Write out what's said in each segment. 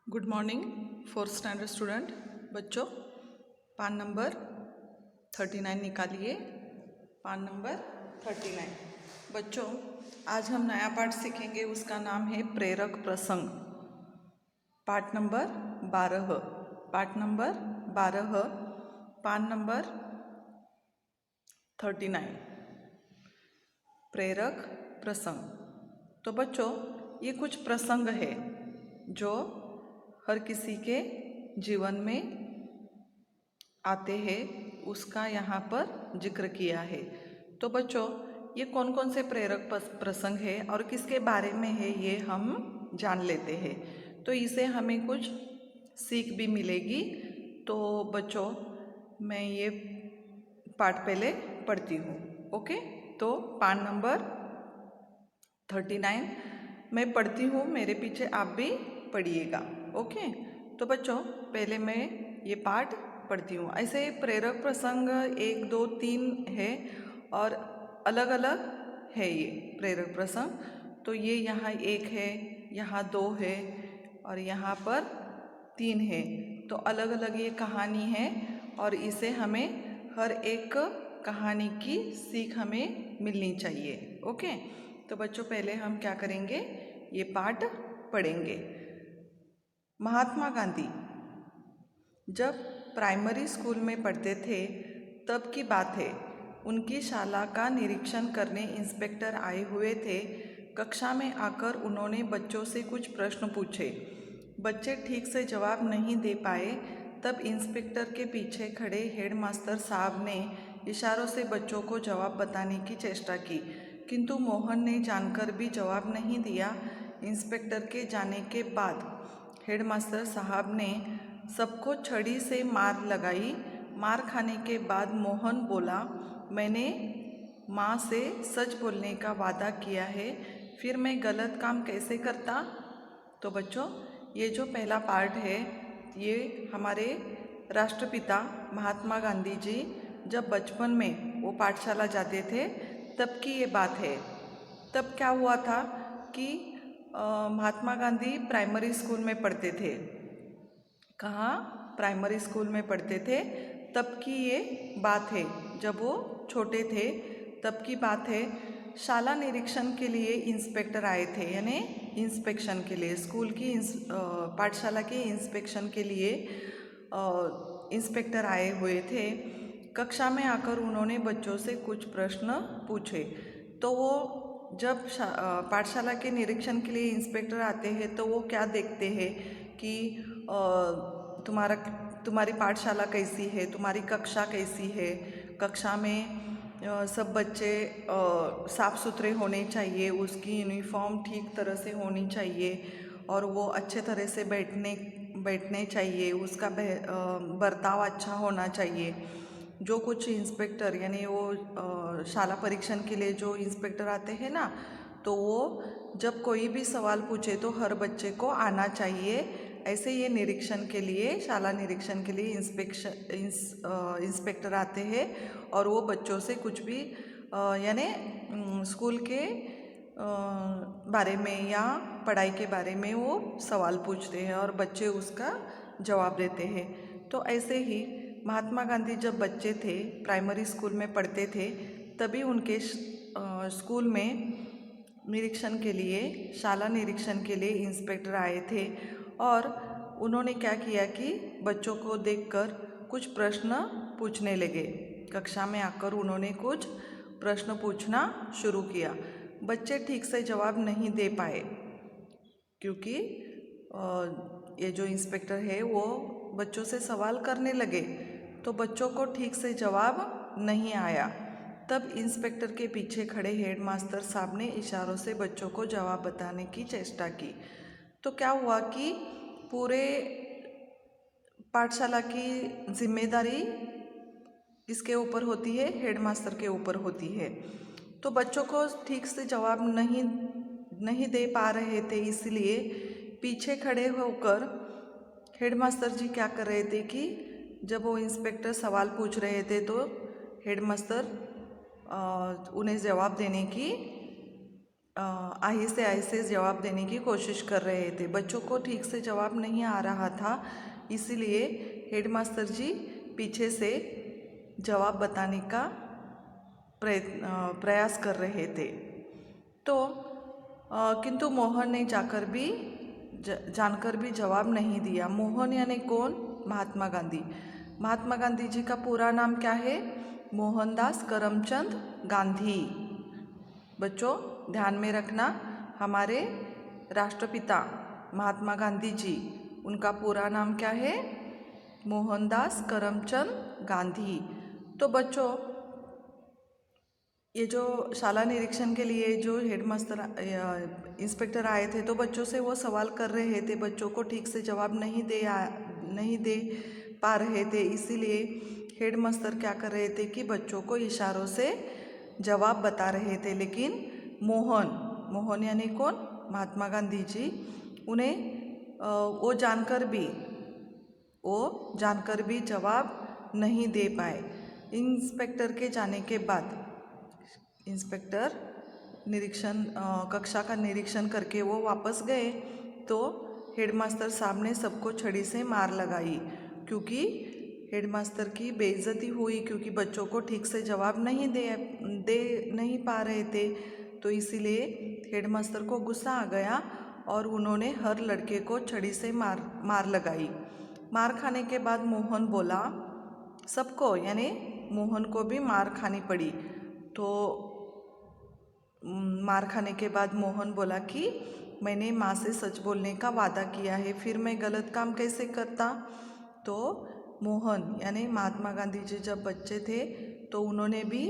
Good morning fourth standard student बच्चों। पान number 39 निकालिए। पान नंबर 39 बच्चों, आज हम नया पाठ सीखेंगे। उसका नाम है प्रेरक प्रसंग। पाठ नंबर 12। पाठ नंबर 12, पान नंबर 39, प्रेरक प्रसंग। तो बच्चों, ये कुछ प्रसंग है जो हर किसी के जीवन में आते हैं, उसका यहाँ पर जिक्र किया है। तो बच्चों, ये कौन कौन से प्रेरक प्रसंग है और किसके बारे में है, ये हम जान लेते हैं। तो इसे हमें कुछ सीख भी मिलेगी। तो बच्चों, मैं ये पाठ पहले पढ़ती हूँ। ओके, तो पाठ नंबर 39 मैं पढ़ती हूँ, मेरे पीछे आप भी पढ़िएगा। ओके, तो बच्चों पहले मैं ये पाठ पढ़ती हूँ। ऐसे प्रेरक प्रसंग 1, 2, 3 है और अलग अलग है ये प्रेरक प्रसंग। तो ये यहाँ 1 है, यहाँ 2 है और यहाँ पर 3 है। तो अलग अलग ये कहानी है और इसे हमें हर एक कहानी की सीख हमें मिलनी चाहिए। ओके, तो बच्चों पहले हम क्या करेंगे, ये पाठ पढ़ेंगे। महात्मा गांधी जब प्राइमरी स्कूल में पढ़ते थे तब की बात है। उनकी शाला का निरीक्षण करने इंस्पेक्टर आए हुए थे। कक्षा में आकर उन्होंने बच्चों से कुछ प्रश्न पूछे। बच्चे ठीक से जवाब नहीं दे पाए। तब इंस्पेक्टर के पीछे खड़े हेडमास्टर साहब ने इशारों से बच्चों को जवाब बताने की चेष्टा की, किंतु मोहन ने जानकर भी जवाब नहीं दिया। इंस्पेक्टर के जाने के बाद हेडमास्टर साहब ने सबको छड़ी से मार लगाई। मार खाने के बाद मोहन बोला, मैंने माँ से सच बोलने का वादा किया है, फिर मैं गलत काम कैसे करता। तो बच्चों, ये जो पहला पार्ट है, ये हमारे राष्ट्रपिता महात्मा गांधी जी जब बचपन में वो पाठशाला जाते थे तब की ये बात है। तब क्या हुआ था कि महात्मा गांधी प्राइमरी स्कूल में पढ़ते थे। कहाँ? प्राइमरी स्कूल में पढ़ते थे। तब की ये बात है, जब वो छोटे थे तब की बात है। शाला निरीक्षण के लिए इंस्पेक्टर आए थे, यानी इंस्पेक्शन के लिए, स्कूल की पाठशाला के इंस्पेक्शन के लिए इंस्पेक्टर आए हुए थे। कक्षा में आकर उन्होंने बच्चों से कुछ प्रश्न पूछे। तो वो जब पाठशाला के निरीक्षण के लिए इंस्पेक्टर आते हैं तो वो क्या देखते हैं कि तुम्हारी पाठशाला कैसी है, तुम्हारी कक्षा कैसी है। कक्षा में सब बच्चे साफ़ सुथरे होने चाहिए, उसकी यूनिफॉर्म ठीक तरह से होनी चाहिए और वो अच्छे तरह से बैठने चाहिए, उसका बर्ताव अच्छा होना चाहिए। जो कुछ इंस्पेक्टर, यानी वो शाला परीक्षण के लिए जो इंस्पेक्टर आते हैं ना, तो वो जब कोई भी सवाल पूछे तो हर बच्चे को आना चाहिए। ऐसे ये निरीक्षण के लिए, शाला निरीक्षण के लिए इंस्पेक्टर आते हैं और वो बच्चों से कुछ भी यानी स्कूल के बारे में या पढ़ाई के बारे में वो सवाल पूछते हैं और बच्चे उसका जवाब देते हैं। तो ऐसे ही महात्मा गांधी जब बच्चे थे, प्राइमरी स्कूल में पढ़ते थे, तभी उनके स्कूल में निरीक्षण के लिए, शाला निरीक्षण के लिए इंस्पेक्टर आए थे और उन्होंने क्या किया कि बच्चों को देखकर कुछ प्रश्न पूछने लगे। कक्षा में आकर उन्होंने कुछ प्रश्न पूछना शुरू किया। बच्चे ठीक से जवाब नहीं दे पाए क्योंकि ये जो इंस्पेक्टर है वो बच्चों से सवाल करने लगे, तो बच्चों को ठीक से जवाब नहीं आया। तब इंस्पेक्टर के पीछे खड़े हेडमास्टर साहब ने इशारों से बच्चों को जवाब बताने की चेष्टा की। तो क्या हुआ कि पूरे पाठशाला की जिम्मेदारी किसके ऊपर होती है? हेडमास्टर के ऊपर होती है। तो बच्चों को ठीक से जवाब नहीं दे पा रहे थे, इसलिए पीछे खड़े होकर हेडमास्टर जी क्या कर रहे थे कि जब वो इंस्पेक्टर सवाल पूछ रहे थे तो हेडमास्टर उन्हें जवाब देने की आहिस्ते आहिस्ते जवाब देने की कोशिश कर रहे थे। बच्चों को ठीक से जवाब नहीं आ रहा था, इसीलिए हेडमास्टर जी पीछे से जवाब बताने का प्रयास कर रहे थे। तो किंतु मोहन ने जानकर भी जवाब नहीं दिया। मोहन यानी कौन? महात्मा गांधी। महात्मा गांधी जी का पूरा नाम क्या है? मोहनदास करमचंद गांधी। बच्चों ध्यान में रखना, हमारे राष्ट्रपिता महात्मा गांधी जी, उनका पूरा नाम क्या है? मोहनदास करमचंद गांधी। तो बच्चों ये जो शाला निरीक्षण के लिए जो हेडमास्टर इंस्पेक्टर आए थे, तो बच्चों से वो सवाल कर रहे थे, बच्चों को ठीक से जवाब नहीं दे पा रहे थे। इसीलिए हेडमास्टर क्या कर रहे थे कि बच्चों को इशारों से जवाब बता रहे थे। लेकिन मोहन यानी कौन? महात्मा गांधी जी, उन्हें वो जानकर भी जवाब नहीं दे पाए। इंस्पेक्टर के जाने के बाद इंस्पेक्टर कक्षा का निरीक्षण करके वो वापस गए, तो हेडमास्टर साहब ने सबको छड़ी से मार लगाई, क्योंकि हेडमास्टर की बेइज्जती हुई, क्योंकि बच्चों को ठीक से जवाब नहीं पा रहे थे। तो इसीलिए हेडमास्टर को गुस्सा आ गया और उन्होंने हर लड़के को छड़ी से मार लगाई। मार खाने के बाद मोहन बोला, सबको यानी मोहन को भी मार खानी पड़ी। तो मार खाने के बाद मोहन बोला कि मैंने माँ से सच बोलने का वादा किया है, फिर मैं गलत काम कैसे करता। तो मोहन यानी महात्मा गांधी जी जब बच्चे थे, तो उन्होंने भी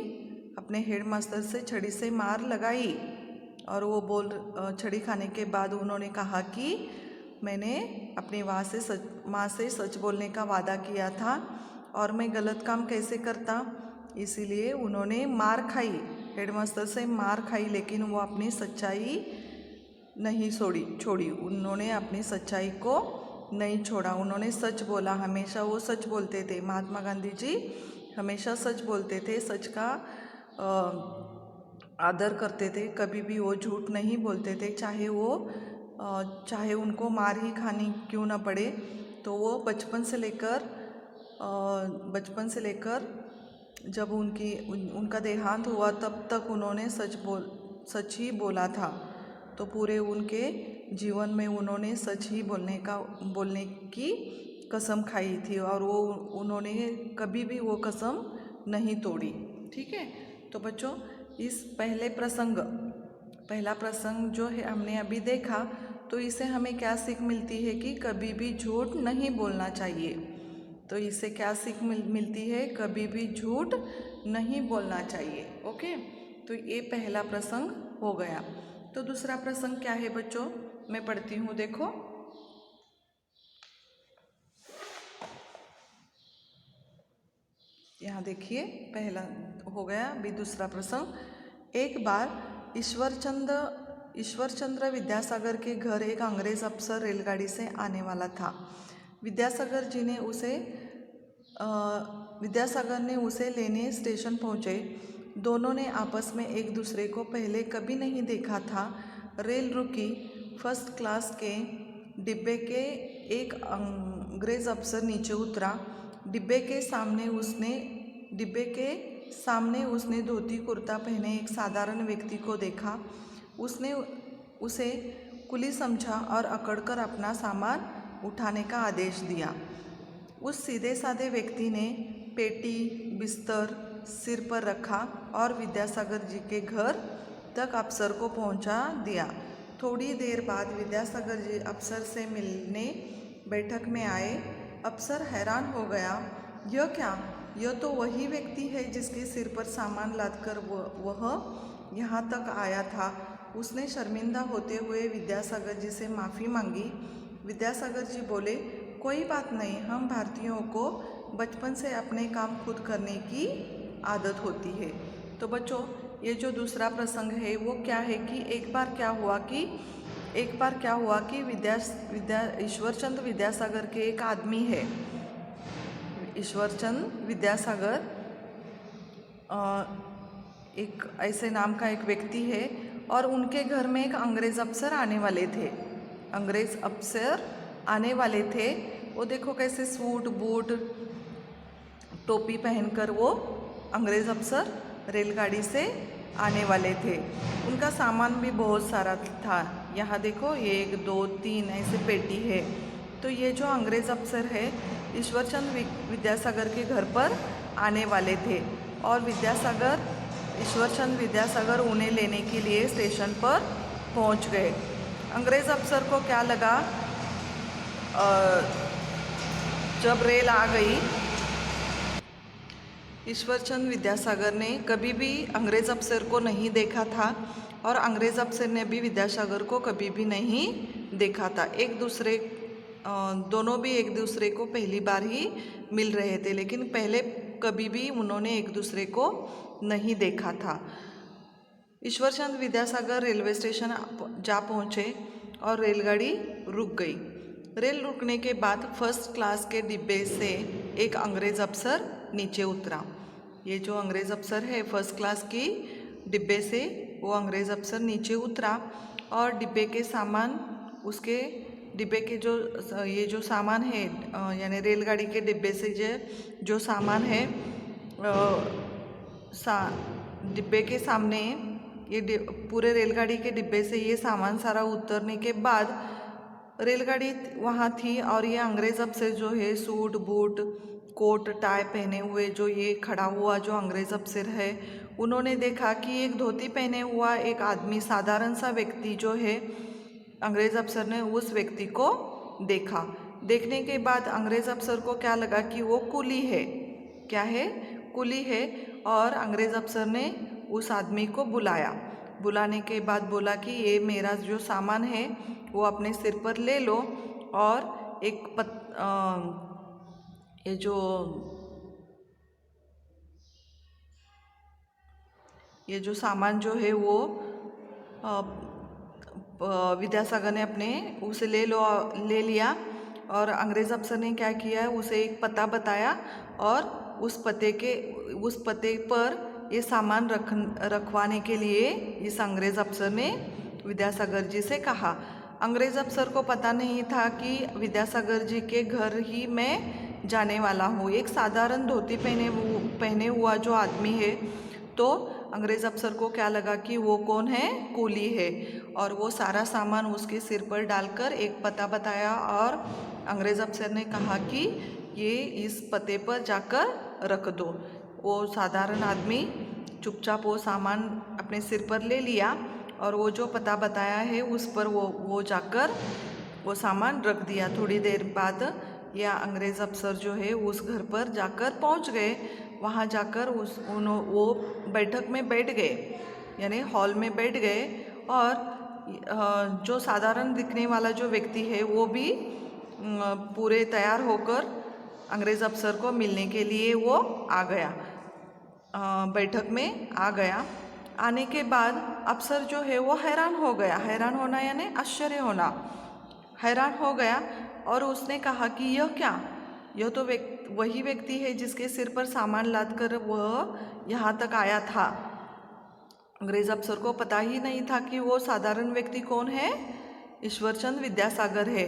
अपने हेडमास्टर से छड़ी से मार लगाई, और वो छड़ी खाने के बाद उन्होंने कहा कि मैंने अपनी माँ से सच बोलने का वादा किया था और मैं गलत काम कैसे करता। इसीलिए उन्होंने मार खाई, हेडमास्टर से मार खाई, लेकिन वो अपनी सच्चाई नहीं छोड़ी। उन्होंने अपनी सच्चाई को नहीं छोड़ा, उन्होंने सच बोला। हमेशा वो सच बोलते थे, महात्मा गांधी जी हमेशा सच बोलते थे, सच का आदर करते थे, कभी भी वो झूठ नहीं बोलते थे, चाहे उनको मार ही खानी क्यों ना पड़े। तो वो बचपन से लेकर जब उनका देहांत हुआ, तब तक उन्होंने सच ही बोला था। तो पूरे उनके जीवन में उन्होंने सच ही बोलने की कसम खाई थी, और उन्होंने कभी भी वो कसम नहीं तोड़ी। ठीक है, तो बच्चों इस पहला प्रसंग जो है हमने अभी देखा, तो इससे हमें क्या सीख मिलती है कि कभी भी झूठ नहीं बोलना चाहिए। तो इससे क्या सीख मिलती है? कभी भी झूठ नहीं बोलना चाहिए। ओके, तो ये पहला प्रसंग हो गया। तो दूसरा प्रसंग क्या है बच्चों? मैं पढ़ती हूँ, देखो। यहाँ देखिए, पहला हो गया, अभी दूसरा प्रसंग। एक बार ईश्वरचंद्र विद्यासागर के घर एक अंग्रेज अफसर रेलगाड़ी से आने वाला था। विद्यासागर ने उसे लेने स्टेशन पहुँचे। दोनों ने आपस में एक दूसरे को पहले कभी नहीं देखा था। रेल रुकी। फर्स्ट क्लास के डिब्बे के एक अंग्रेज अफसर नीचे उतरा। डिब्बे के सामने उसने धोती कुर्ता पहने एक साधारण व्यक्ति को देखा। उसने उसे कुली समझा और अकड़कर अपना सामान उठाने का आदेश दिया। उस सीधे साधे व्यक्ति ने पेटी बिस्तर सिर पर रखा और विद्यासागर जी के घर तक अफसर को पहुंचा दिया। थोड़ी देर बाद विद्यासागर जी अफसर से मिलने बैठक में आए। अफसर हैरान हो गया, यह क्या? यह तो वही व्यक्ति है जिसके सिर पर सामान लादकर वह यहाँ तक आया था। उसने शर्मिंदा होते हुए विद्यासागर जी से माफ़ी मांगी। विद्यासागर जी बोले, कोई बात नहीं, हम भारतीयों को बचपन से अपने काम खुद करने की आदत होती है। तो बच्चों ये जो दूसरा प्रसंग है वो क्या है कि एक बार क्या हुआ कि ईश्वरचंद विद्यासागर के एक आदमी है। ईश्वरचंद विद्यासागर एक ऐसे नाम का एक व्यक्ति है। और उनके घर में एक अंग्रेज़ अफसर आने वाले थे। अंग्रेज़ अफसर आने वाले थे। वो देखो कैसे सूट बूट टोपी पहनकर वो अंग्रेज़ अफसर रेलगाड़ी से आने वाले थे। उनका सामान भी बहुत सारा था। यहाँ देखो 1 2 3 ऐसे पेटी है। तो ये जो अंग्रेज़ अफसर है ईश्वरचंद विद्यासागर के घर पर आने वाले थे और ईश्वरचंद विद्यासागर उन्हें लेने के लिए स्टेशन पर पहुंच गए। अंग्रेज़ अफसर को क्या लगा, जब रेल आ गई, ईश्वरचंद विद्यासागर ने कभी भी अंग्रेज़ अफसर को नहीं देखा था और अंग्रेज़ अफसर ने भी विद्यासागर को कभी भी नहीं देखा था। दोनों भी एक दूसरे को पहली बार ही मिल रहे थे, लेकिन पहले कभी भी उन्होंने एक दूसरे को नहीं देखा था। ईश्वरचंद विद्यासागर रेलवे स्टेशन जा पहुँचे और रेलगाड़ी रुक गई। रेल रुकने के बाद फर्स्ट क्लास के डिब्बे से एक अंग्रेज़ अफसर नीचे उतरा। ये जो अंग्रेज़ अफसर है फर्स्ट क्लास की डिब्बे से वो अंग्रेज़ अफसर नीचे उतरा और डिब्बे के जो सामान है, यानी रेलगाड़ी के डिब्बे से जो सामान है, डिब्बे के सामने ये पूरे रेलगाड़ी के डिब्बे से ये सामान सारा उतरने के बाद रेलगाड़ी वहाँ थी और ये अंग्रेज़ अफसर जो है सूट बूट कोट टाई पहने हुए जो ये खड़ा हुआ जो अंग्रेज़ अफसर है, उन्होंने देखा कि एक धोती पहने हुआ एक आदमी, साधारण सा व्यक्ति जो है, अंग्रेज़ अफसर ने उस व्यक्ति को देखा। देखने के बाद अंग्रेज़ अफसर को क्या लगा कि वो कुली है। क्या है? कुली है। और अंग्रेज़ अफसर ने उस आदमी को बुलाया। बुलाने के बाद बोला कि ये मेरा जो सामान है वो अपने सिर पर ले लो और ये जो सामान जो है वो विद्यासागर ने उसे ले लिया और अंग्रेज़ अफसर ने क्या किया, उसे एक पता बताया और उस पते पर ये सामान रखवाने के लिए इस अंग्रेज़ अफसर ने विद्यासागर जी से कहा। अंग्रेज़ अफसर को पता नहीं था कि विद्यासागर जी के घर ही मैं जाने वाला हूँ। एक साधारण धोती पहने हुआ जो आदमी है, तो अंग्रेज़ अफसर को क्या लगा कि वो कौन है, कुली है। और वो सारा सामान उसके सिर पर डालकर एक पता बताया और अंग्रेज़ अफसर ने कहा कि ये इस पते पर जाकर रख दो। वो साधारण आदमी चुपचाप वो सामान अपने सिर पर ले लिया और वो जो पता बताया है उस पर वो जाकर वो सामान रख दिया। थोड़ी देर बाद यह अंग्रेज़ अफसर जो है उस घर पर जाकर पहुंच गए। वहाँ जाकर वो बैठक में बैठ गए, यानी हॉल में बैठ गए और जो साधारण दिखने वाला जो व्यक्ति है वो भी पूरे तैयार होकर अंग्रेज़ अफसर को मिलने के लिए वो आ गया, बैठक में आ गया। आने के बाद अफसर जो है वो हैरान हो गया। हैरान होना यानी आश्चर्य होना। हैरान हो गया और उसने कहा कि यह क्या, यह तो वही व्यक्ति है जिसके सिर पर सामान लाद कर वह यहाँ तक आया था। अंग्रेज़ अफसर को पता ही नहीं था कि वो साधारण व्यक्ति कौन है, ईश्वरचंद विद्यासागर है।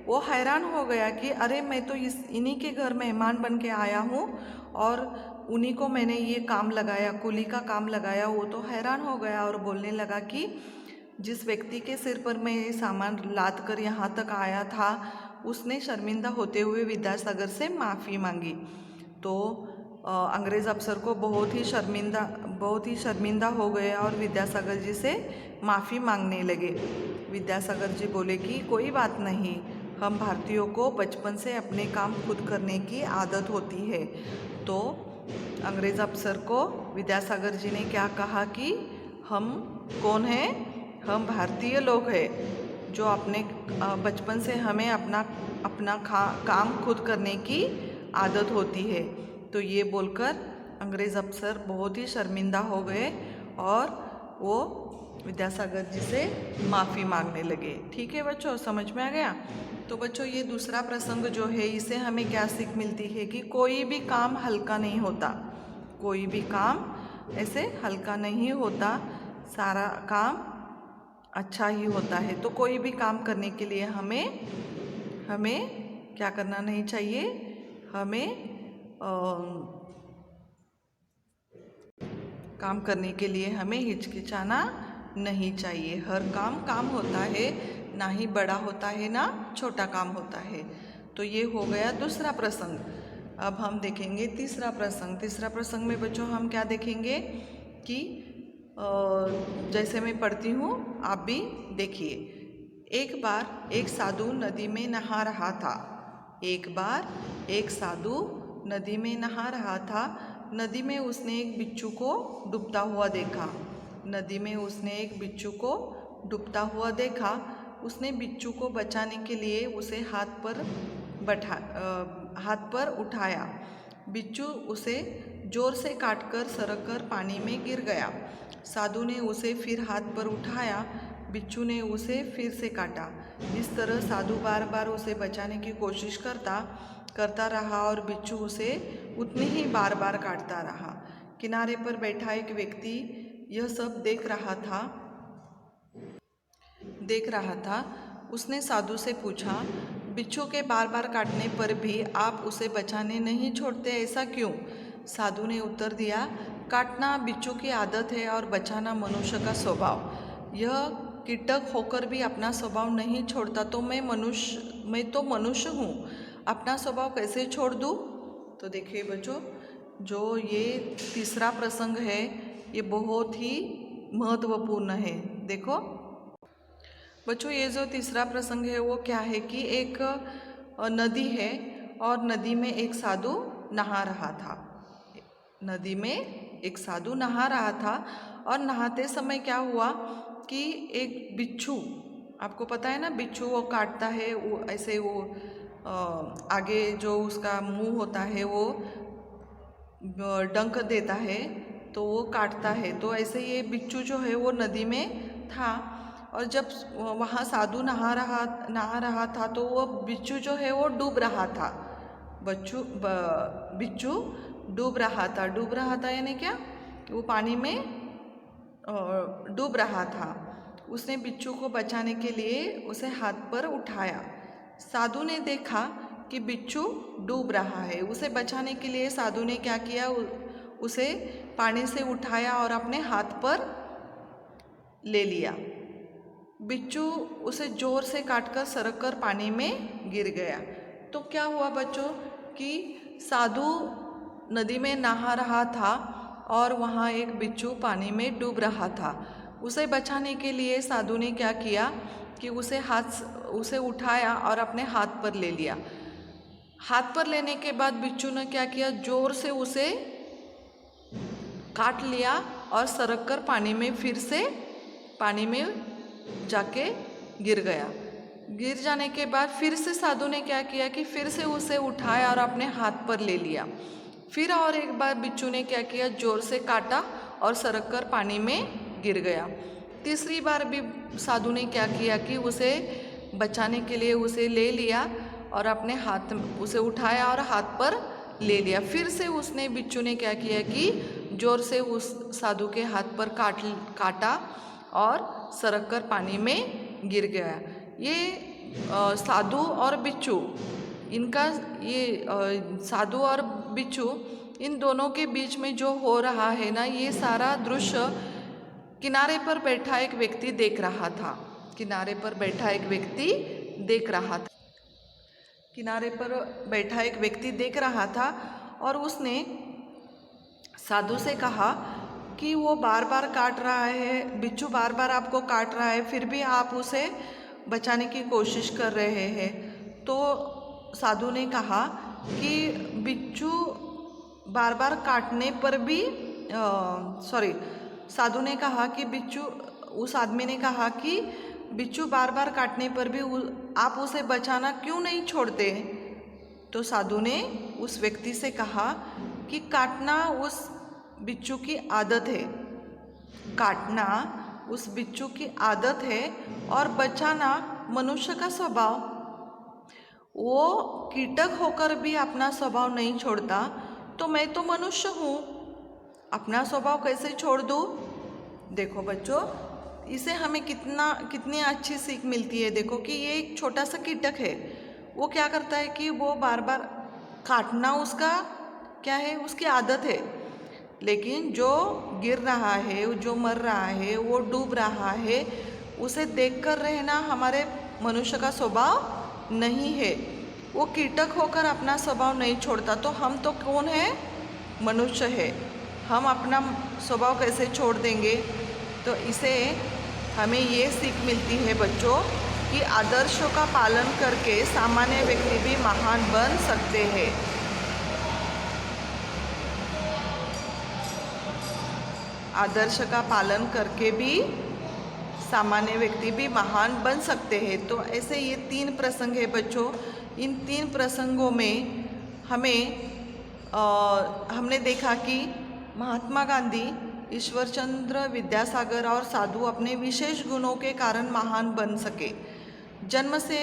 वो हैरान हो गया कि अरे मैं तो इन्हीं के घर मेहमान बन के आया हूँ और उन्हीं को मैंने ये काम लगाया, कुली का काम लगाया। वो तो हैरान हो गया और बोलने लगा कि जिस व्यक्ति के सिर पर मैं ये सामान लाद कर यहाँ तक आया था उसने शर्मिंदा होते हुए विद्यासागर से माफ़ी मांगी। तो अंग्रेज़ अफसर को बहुत ही शर्मिंदा हो गए और विद्यासागर जी से माफ़ी मांगने लगे। विद्यासागर जी बोले कि कोई बात नहीं, हम भारतीयों को बचपन से अपने काम खुद करने की आदत होती है। तो अंग्रेज़ अफसर को विद्यासागर जी ने क्या कहा कि हम कौन हैं, हम भारतीय लोग हैं जो अपने बचपन से हमें अपना काम खुद करने की आदत होती है। तो ये बोलकर अंग्रेज़ अफसर बहुत ही शर्मिंदा हो गए और वो विद्यासागर जी से माफ़ी मांगने लगे। ठीक है बच्चों, समझ में आ गया। तो बच्चों ये दूसरा प्रसंग जो है इससे हमें क्या सीख मिलती है कि कोई भी काम हल्का नहीं होता। कोई भी काम ऐसे हल्का नहीं होता। सारा काम अच्छा ही होता है। तो कोई भी काम करने के लिए हमें क्या करना नहीं चाहिए, हमें काम करने के लिए हमें हिचकिचाना नहीं चाहिए। हर काम काम होता है, ना ही बड़ा होता है ना छोटा काम होता है। तो ये हो गया दूसरा प्रसंग। अब हम देखेंगे तीसरा प्रसंग। तीसरा प्रसंग में बच्चों हम क्या देखेंगे कि जैसे मैं पढ़ती हूँ आप भी देखिए। एक बार एक साधु नदी में नहा रहा था। एक बार एक साधु नदी में नहा रहा था। नदी में उसने एक बिच्छू को डूबता हुआ देखा। नदी में उसने एक बिच्छू को डूबता हुआ देखा। उसने बिच्छू को बचाने के लिए उसे हाथ पर उठाया। बिच्छू उसे जोर से काटकर सरककर पानी में गिर गया। साधु ने उसे फिर हाथ पर उठाया। बिच्छू ने उसे फिर से काटा। इस तरह साधु बार बार उसे बचाने की कोशिश करता रहा और बिच्छू उसे उतनी ही बार बार काटता रहा। किनारे पर बैठा एक व्यक्ति यह सब देख रहा था। उसने साधु से पूछा, बिच्छू के बार बार काटने पर भी आप उसे बचाने नहीं छोड़ते, ऐसा क्यों? साधु ने उत्तर दिया, काटना बिच्छू की आदत है और बचाना मनुष्य का स्वभाव। यह कीटक होकर भी अपना स्वभाव नहीं छोड़ता, तो मैं तो मनुष्य हूँ, अपना स्वभाव कैसे छोड़ दूँ? तो देखिए बच्चों, जो ये तीसरा प्रसंग है ये बहुत ही महत्वपूर्ण है। देखो बच्चों, ये जो तीसरा प्रसंग है वो क्या है कि एक नदी है और नदी में एक साधु नहा रहा था। नदी में एक साधु नहा रहा था और नहाते समय क्या हुआ कि एक बिच्छू, आपको पता है ना बिच्छू वो काटता है, वो ऐसे वो आगे जो उसका मुंह होता है वो डंक देता है तो वो काटता है। तो ऐसे ये बिच्छू जो है वो नदी में था और जब वहाँ साधु नहा रहा था तो वो बिच्छू जो है वो डूब रहा था। बिच्छू डूब रहा था यानी क्या, वो पानी में डूब रहा था। उसने बिच्छू को बचाने के लिए उसे हाथ पर उठाया। साधु ने देखा कि बिच्छू डूब रहा है। उसे बचाने के लिए साधु ने क्या किया, उसे पानी से उठाया और अपने हाथ पर ले लिया। बिच्छू उसे जोर से काटकर सरककर पानी में गिर गया। तो क्या हुआ बच्चों कि साधु नदी में नहा रहा था और वहाँ एक बिच्छू पानी में डूब रहा था। उसे बचाने के लिए साधु ने क्या किया कि उसे उठाया और अपने हाथ पर ले लिया। हाथ पर लेने के बाद बिच्छू ने क्या किया, जोर से उसे काट लिया और सरककर पानी में जाके गिर गया। गिर जाने के बाद फिर से साधु ने क्या किया कि फिर से उसे उठाया और अपने हाथ पर ले लिया। फिर और एक बार बिच्छू ने क्या किया, जोर से काटा और सरककर पानी में गिर गया। तीसरी बार भी साधु ने क्या किया कि उसे बचाने के लिए उसे ले लिया और उसे उठाया और हाथ पर ले लिया। फिर से बिच्छू ने क्या किया कि जोर से उस साधु के हाथ पर काटा और सरककर पानी में गिर गया। ये साधु और बिच्छू, साधु और बिच्छू इन दोनों के बीच में जो हो रहा है ना, ये सारा दृश्य किनारे पर बैठा एक व्यक्ति देख रहा था। किनारे पर बैठा एक व्यक्ति देख रहा था और उसने साधु से कहा कि वो बार बार काट रहा है, बिच्छू बार बार आपको काट रहा है, फिर भी आप उसे बचाने की कोशिश कर रहे हैं। तो साधु ने कहा कि बिच्छू बार बार काटने पर भी साधु ने कहा कि उस आदमी ने कहा कि बिच्छू बार बार काटने पर भी आप उसे बचाना क्यों नहीं छोड़ते? तो साधु ने उस व्यक्ति से कहा कि काटना उस बिच्छू की आदत है और बचाना मनुष्य का स्वभाव। वो कीटक होकर भी अपना स्वभाव नहीं छोड़ता, तो मैं तो मनुष्य हूँ, अपना स्वभाव कैसे छोड़ दूँ? देखो बच्चों, इसे हमें कितनी अच्छी सीख मिलती है। देखो कि ये एक छोटा सा कीटक है, वो क्या करता है कि वो बार बार काटना उसका क्या है, उसकी आदत है। लेकिन जो गिर रहा है, जो मर रहा है, वो डूब रहा है, उसे देखकर रहना हमारे मनुष्य का स्वभाव नहीं है। वो कीटक होकर अपना स्वभाव नहीं छोड़ता, तो हम तो कौन है, मनुष्य है, हम अपना स्वभाव कैसे छोड़ देंगे। तो इसे हमें ये सीख मिलती है बच्चों कि आदर्शों का पालन करके सामान्य व्यक्ति भी महान बन सकते हैं। आदर्श का पालन करके भी सामान्य व्यक्ति भी महान बन सकते हैं। तो ऐसे ये 3 प्रसंग है बच्चों। इन 3 प्रसंगों में हमने देखा कि महात्मा गांधी, ईश्वरचंद्र विद्यासागर और साधु अपने विशेष गुणों के कारण महान बन सके। जन्म से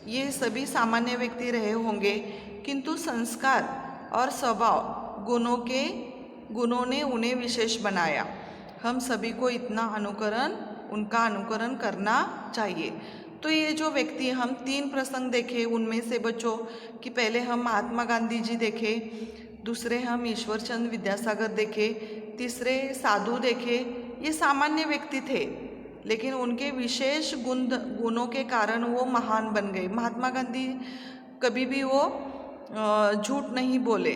ये सभी सामान्य व्यक्ति रहे होंगे, किंतु संस्कार और स्वभाव गुणों ने उन्हें विशेष बनाया। हम सभी को उनका अनुकरण करना चाहिए। तो ये जो व्यक्ति, हम 3 प्रसंग देखे, उनमें से बच्चों कि पहले हम महात्मा गांधी जी देखे, दूसरे हम ईश्वरचंद्र विद्यासागर देखे, तीसरे साधु देखे। ये सामान्य व्यक्ति थे, लेकिन उनके विशेष गुणों के कारण वो महान बन गए। महात्मा गांधी कभी भी वो झूठ नहीं बोले,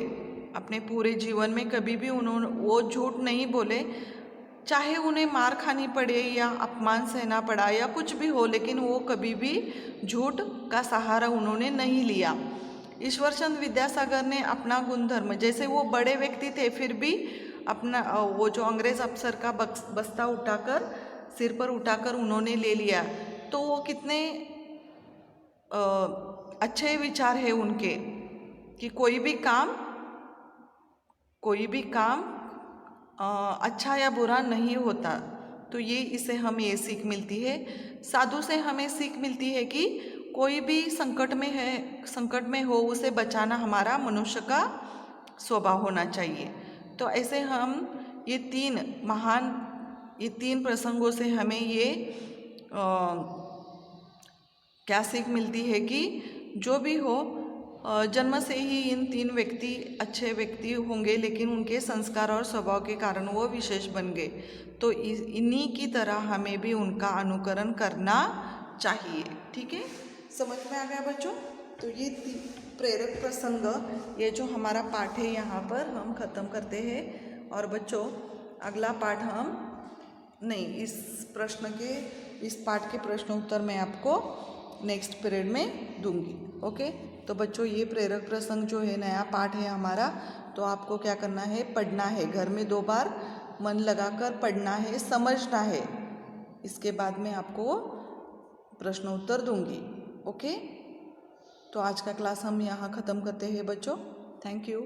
अपने पूरे जीवन में कभी भी वो झूठ नहीं बोले, चाहे उन्हें मार खानी पड़े या अपमान सहना पड़ा या कुछ भी हो, लेकिन वो कभी भी झूठ का सहारा उन्होंने नहीं लिया। ईश्वरचंद्र विद्यासागर ने अपना गुणधर्म, जैसे वो बड़े व्यक्ति थे फिर भी अपना वो जो अंग्रेज अफसर का बस्ता उठाकर, सिर पर उठाकर उन्होंने ले लिया, तो वो कितने अच्छे विचार है उनके कि कोई भी काम अच्छा या बुरा नहीं होता। तो ये इसे हमें ये सीख मिलती है। साधु से हमें सीख मिलती है कि कोई भी संकट में हो, उसे बचाना हमारा मनुष्य का स्वभाव होना चाहिए। तो ऐसे हम ये 3 प्रसंगों से हमें ये क्या सीख मिलती है कि जो भी हो, जन्म से ही इन 3 व्यक्ति अच्छे व्यक्ति होंगे, लेकिन उनके संस्कार और स्वभाव के कारण वो विशेष बन गए। तो इन्हीं की तरह हमें भी उनका अनुकरण करना चाहिए। ठीक है, समझ में आ गया बच्चों? तो ये प्रेरक प्रसंग, ये जो हमारा पाठ है यहाँ पर हम ख़त्म करते हैं। और बच्चों अगला पाठ इस पाठ के प्रश्न उत्तर मैं आपको नेक्स्ट पीरियड में दूंगी। ओके, तो बच्चों ये प्रेरक प्रसंग जो है नया पाठ है हमारा, तो आपको क्या करना है, पढ़ना है, घर में 2 बार मन लगाकर पढ़ना है, समझना है। इसके बाद में आपको प्रश्न उत्तर दूंगी। ओके, तो आज का क्लास हम यहाँ ख़त्म करते हैं बच्चों। Thank you.